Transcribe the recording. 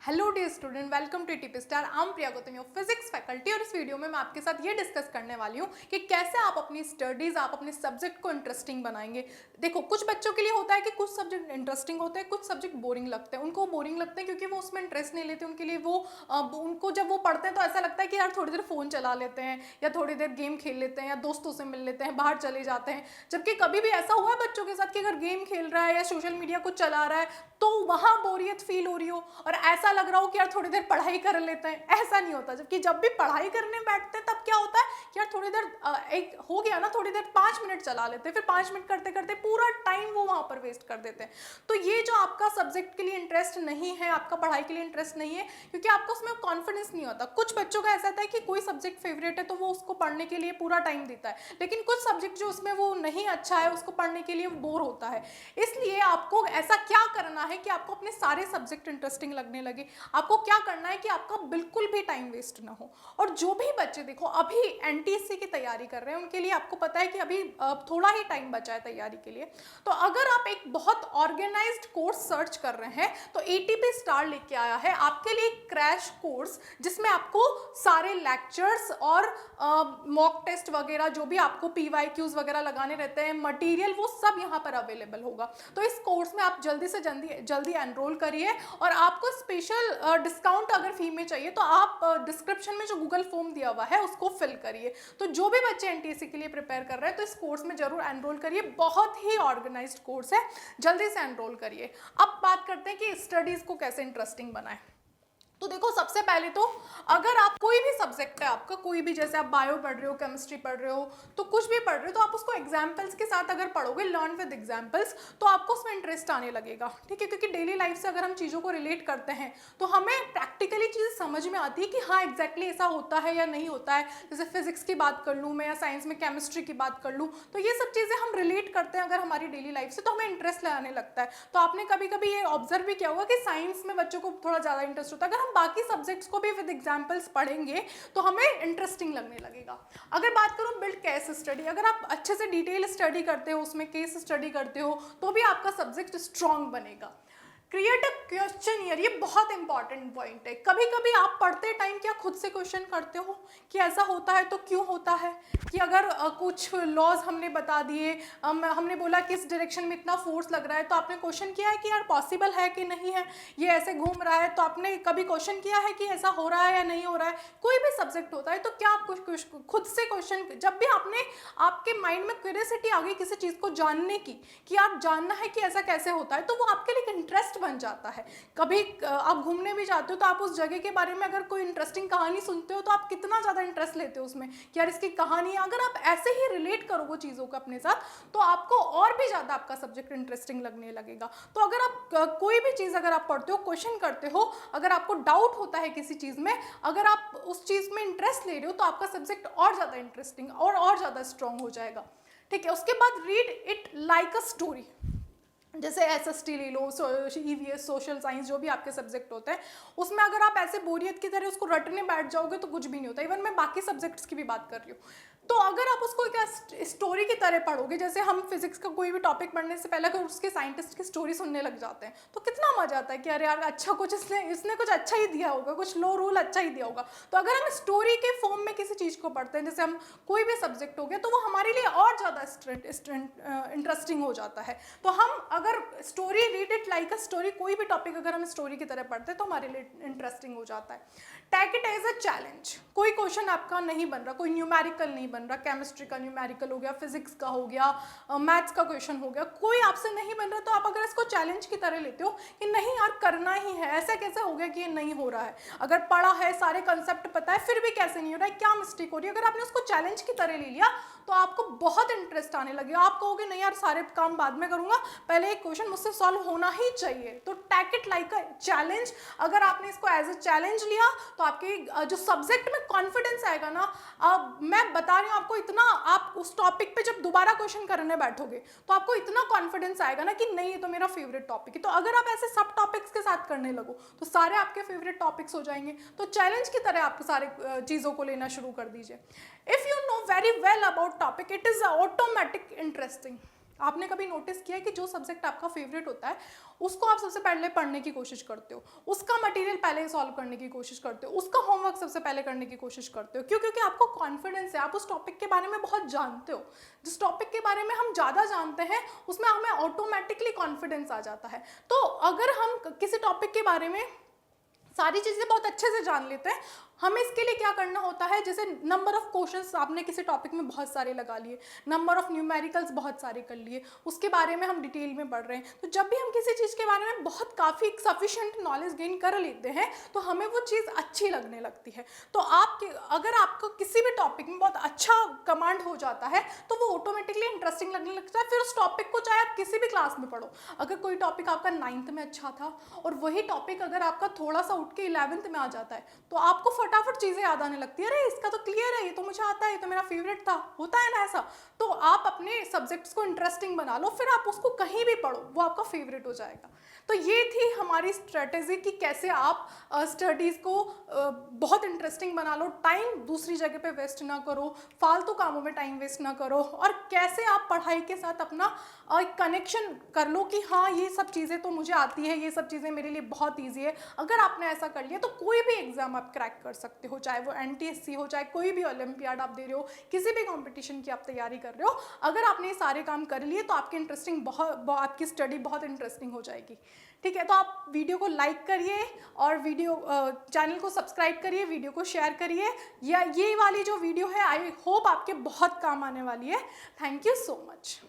Hello dear student, welcome to TP Star. I am Priya Gautam, your physics faculty. और इस video में मैं आपके साथ ये डिस्कस करने वाली हूँ कि कैसे आप अपनी स्टडीज, आप अपने सब्जेक्ट को इंटरेस्टिंग बनाएंगे। देखो, कुछ बच्चों के लिए होता है कि कुछ सब्जेक्ट इंटरेस्टिंग होते हैं, कुछ सब्जेक्ट बोरिंग लगते हैं। उनको बोरिंग लगते हैं क्योंकि वो उसमें इंटरेस्ट नहीं लेते। उनके लिए उनको जब वो पढ़ते हैं तो ऐसा लगता है कि यार थोड़ी देर फोन चला लेते हैं या थोड़ी देर गेम खेल लेते हैं या दोस्तों से मिल लेते हैं, बाहर चले जाते हैं। जबकि कभी भी ऐसा हुआ है बच्चों के साथ कि अगर गेम खेल रहा है या सोशल मीडिया कुछ चला रहा है तो वहां बोरियत फील हो रही हो और ऐसा लग रहा हो कि यार थोड़ी देर पढ़ाई कर लेते हैं। ऐसा नहीं होता। जबकि जब भी पढ़ाई करने बैठते हैं तब क्या होता है कि यार थोड़ी देर एक हो गया ना, थोड़ी देर 5 मिनट चला लेते हैं, फिर 5 मिनट करते करते पूरा टाइम वो वहां पर वेस्ट कर देते हैं। तो ये जो आपका सब्जेक्ट के लिए इंटरेस्ट नहीं है, आपका पढ़ाई के लिए इंटरेस्ट नहीं है, क्योंकि आपको उसमें कॉन्फिडेंस नहीं होता। कुछ बच्चों का ऐसा होता है कि कोई सब्जेक्ट फेवरेट है तो वो उसको पढ़ने के लिए पूरा टाइम देता है, लेकिन कुछ सब्जेक्ट जो उसमें वो नहीं अच्छा है उसको पढ़ने के लिए बोर होता है। इसलिए आपको ऐसा क्या करना है कि आपको अपने सारे सब्जेक्ट इंटरेस्टिंग लगने लगे। आपको क्या करना है कि आपका बिल्कुल भी टाइम वेस्ट ना हो। और जो भी बच्चे देखो अभी एनटीएससी की तैयारी कर रहे हैं, उनके लिए आपको पता है कि अभी थोड़ा ही टाइम बचा है तैयारी के लिए। तो अगर आप एक बहुत ऑर्गेनाइज्ड कोर्स सर्च कर रहे हैं तो एटीपी स्टार लेके आया है आपके लिए एक क्रैश कोर्स, जिसमें आपको सारे लेक्चर्स और मॉक टेस्ट वगैरह जो भी आपको पीवाईक्यूज वगैरह लगाने रहते हैं, मटेरियल, वो सब यहाँ पर अवेलेबल होगा। तो इस कोर्स में आप जल्दी से जल्दी एनरोल करिए। और आपको स्पेशल डिस्काउंट अगर फी में चाहिए तो आप डिस्क्रिप्शन में जो गूगल फॉर्म दिया हुआ है उसको फिल करिए। तो जो भी बच्चे एनटीएससी के लिए प्रिपेयर कर रहे हैं तो इस कोर्स में जरूर एनरोल करिए। बहुत ही ऑर्गेनाइज्ड कोर्स है, जल्दी से एनरोल करिए। अब बात करते हैं कि स्टडीज को कैसे इंटरेस्टिंग बनाएं। तो देखो, सबसे पहले तो अगर आप कोई भी सब्जेक्ट है आपका, कोई भी, जैसे आप बायो पढ़ रहे हो, केमिस्ट्री पढ़ रहे हो, तो कुछ भी पढ़ रहे हो, तो आप उसको एग्जाम्पल्स के साथ अगर पढ़ोगे, लर्न विद एग्जाम्पल्स, तो आपको उसमें इंटरेस्ट आने लगेगा। ठीक है, क्योंकि डेली लाइफ से अगर हम चीज़ों को रिलेट करते हैं तो हमें प्रैक्टिकली चीज़ समझ में आती है कि हाँ एग्जैक्टली ऐसा होता है या नहीं होता है। जैसे फिजिक्स की बात कर लूँ मैं या साइंस में केमिस्ट्री की बात कर लूँ, तो ये सब चीज़ें हम रिलेट करते हैं अगर हमारी डेली लाइफ से, तो हमें इंटरेस्ट आने लगता है। तो आपने कभी कभी ये ऑब्जर्व भी किया होगा कि साइंस में बच्चों को थोड़ा ज़्यादा इंटरेस्ट होता है। अगर हम बाकी सब्जेक्ट्स को भी विद एग्जांपल्स पढ़ेंगे तो हमें इंटरेस्टिंग लगने लगेगा। अगर बात करूं बिल्ड केस स्टडी, अगर आप अच्छे से डिटेल स्टडी करते हो, उसमें केस स्टडी करते हो, तो भी आपका सब्जेक्ट स्ट्रांग बनेगा। क्रिएट अ क्वेश्चनियर, ये बहुत इंपॉर्टेंट पॉइंट है। कभी कभी आप पढ़ते टाइम क्या खुद से क्वेश्चन करते हो कि ऐसा होता है तो क्यों होता है। कि अगर कुछ लॉज हमने बता दिए, हमने बोला कि इस डायरेक्शन में इतना फोर्स लग रहा है, तो आपने क्वेश्चन किया है कि यार पॉसिबल है कि नहीं है, ये ऐसे घूम रहा है, तो आपने कभी क्वेश्चन किया है कि ऐसा हो रहा है या नहीं हो रहा है। कोई भी सब्जेक्ट होता है तो क्या आप कुछ खुद से क्वेश्चन, जब भी आपने आपके माइंड में क्यूरियोसिटी आ गई किसी चीज़ को जानने की, कि आप जानना है कि ऐसा कैसे होता है, तो वो आपके लिए इंटरेस्ट बन जाता है। कभी आप घूमने भी जाते हो तो आप उस जगह के बारे में अगर कोई इंटरेस्टिंग कहानी सुनते हो तो आप कितना ज़्यादा इंटरेस्ट लेते हो उसमें कि यार इसकी कहानी है। अगर आप ऐसे ही रिलेट करोगे चीज़ों को अपने साथ तो आपको और भी ज़्यादा आपका सब्जेक्ट इंटरेस्टिंग लगने लगेगा। तो अगर आप कोई भी चीज़ अगर आप पढ़ते हो, क्वेश्चन करते हो, अगर आपको डाउट होता है किसी चीज़ में, अगर आप उस चीज़ में इंटरेस्ट ले रहे हो तो आपका सब्जेक्ट और ज़्यादा इंटरेस्टिंग और ज़्यादा स्ट्रॉन्ग हो जाएगा। ठीक है, उसके बाद read it like a story. जैसे एसएसटी ले लो, ईवीएस, सोशल साइंस, जो भी आपके सब्जेक्ट होते हैं, उसमें अगर आप ऐसे बोरियत की तरह उसको रटने बैठ जाओगे तो कुछ भी नहीं होता। इवन मैं बाकी सब्जेक्ट्स की भी बात कर रही हूँ। तो अगर आप उसको क्या स्टोरी की तरह पढ़ोगे, जैसे हम फिजिक्स का कोई भी टॉपिक पढ़ने से पहले अगर उसके साइंटिस्ट की स्टोरी सुनने लग जाते हैं तो कितना मजा आता है कि अरे यार अच्छा, कुछ इसने कुछ अच्छा ही दिया होगा, कुछ लो रूल अच्छा ही दिया होगा। तो अगर हम स्टोरी के फॉर्म में किसी चीज़ को पढ़ते हैं, जैसे हम कोई भी सब्जेक्ट हो गया, तो वो हमारे लिए और ज़्यादा इंटरेस्टिंग हो जाता है। तो हम अगर story, read it like a story, कोई भी टॉपिक अगर हम स्टोरी की तरह पढ़ते हैं तो हमारे लिए इंटरेस्टिंग हो जाता है। Take it as a challenge. कोई क्वेश्चन आपका नहीं बन रहा, कोई न्यूमेरिकल नहीं बन रहा, केमिस्ट्री का न्यूमेरिकल हो गया, फिजिक्स का हो गया, मैथ्स का क्वेश्चन हो गया, कोई आपसे नहीं बन रहा, तो आप अगर इसको चैलेंज की तरह लेते हो कि नहीं यार करना ही है, ऐसा कैसे हो गया कि ये नहीं हो रहा है, अगर पढ़ा है, सारे कंसेप्ट पता है, फिर भी कैसे नहीं हो रहा है, क्या मिस्टेक हो रही है, अगर आपने उसको चैलेंज की तरह ले लिया तो आपको बहुत इंटरेस्ट आने लगेगा। आप कहोगे नहीं यार सारे काम बाद में करूंगा, पहले एक क्वेश्चन मुझसे सॉल्व होना ही चाहिए। तो take it like a challenge. अगर आपने इसको एज अ चैलेंज लिया तो आपके जो सब्जेक्ट में कॉन्फिडेंस आएगा ना, मैं बता रही हूँ आपको, इतना आप उस टॉपिक पे जब दोबारा क्वेश्चन करने बैठोगे तो आपको इतना कॉन्फिडेंस आएगा ना कि नहीं ये तो मेरा फेवरेट टॉपिक है। तो अगर आप ऐसे सब टॉपिक्स के साथ करने लगो तो सारे आपके फेवरेट टॉपिक्स हो जाएंगे। तो चैलेंज की तरह आप सारे चीज़ों को लेना शुरू कर दीजिए। If you know very well about topic, it is automatic interesting. आपने कभी नोटिस किया है कि जो सब्जेक्ट आपका फेवरेट होता है उसको आप सबसे पहले पढ़ने की कोशिश करते हो, उसका मटेरियल पहले सॉल्व करने की कोशिश करते हो, उसका होमवर्क सबसे पहले करने की कोशिश करते हो। क्यों? क्योंकि आपको कॉन्फिडेंस है, आप उस टॉपिक के बारे में बहुत जानते हो। जिस टॉपिक के बारे में हम ज़्यादा जानते हैं उसमें हमें ऑटोमेटिकली कॉन्फिडेंस आ जाता है। तो अगर हम किसी टॉपिक के बारे में सारी चीज़ें बहुत अच्छे से जान लेते हैं, हमें इसके लिए क्या करना होता है, जैसे नंबर ऑफ क्वेश्चंस आपने किसी टॉपिक में बहुत सारे लगा लिए, नंबर ऑफ न्यूमेरिकल्स बहुत सारे कर लिए, उसके बारे में हम डिटेल में पढ़ रहे हैं। तो जब भी हम किसी चीज़ के बारे में बहुत काफ़ी सफिशिएंट नॉलेज गेन कर लेते हैं तो हमें वो चीज़ अच्छी लगने लगती है। तो अगर आपको किसी भी टॉपिक में बहुत अच्छा कमांड हो जाता है तो वो ऑटोमेटिकली इंटरेस्टिंग लगने लगता है। फिर उस टॉपिक को चाहे आप किसी भी क्लास में पढ़ो, अगर कोई टॉपिक आपका 9th में अच्छा था और वही टॉपिक अगर आपका थोड़ा सा उठ के 11th में आ जाता है तो आपको फटाफट चीज़ें याद आने लगती है, अरे इसका तो क्लियर है, ये तो मुझे आता है, ये तो मेरा फेवरेट था, होता है ना ऐसा। तो आप अपने सब्जेक्ट्स को इंटरेस्टिंग बना लो, फिर आप उसको कहीं भी पढ़ो, वो आपका फेवरेट हो जाएगा। तो ये थी हमारी स्ट्रेटेजी कि कैसे आप स्टडीज़ को बहुत इंटरेस्टिंग बना लो, टाइम दूसरी जगह पे वेस्ट ना करो, फालतू कामों में टाइम वेस्ट ना करो, और कैसे आप पढ़ाई के साथ अपना एक कनेक्शन कर लो कि हाँ ये सब चीज़ें तो मुझे आती है, ये सब चीज़ें मेरे लिए बहुत ईजी है। अगर आपने ऐसा कर लिया तो कोई भी एग्जाम आप क्रैक कर सकते हो, चाहे वो NTSC हो, चाहे कोई भी ओलंपियाड आप दे रहे हो, किसी भी कंपटीशन की आप तैयारी कर रहे हो, अगर आपने ये सारे काम कर लिए तो आपकी आपकी स्टडी बहुत इंटरेस्टिंग हो जाएगी। ठीक है, तो आप वीडियो को लाइक करिए और चैनल को सब्सक्राइब करिए, वीडियो को शेयर करिए, या ये वाली जो वीडियो है आई होप आपके बहुत काम आने वाली है। Thank you so much.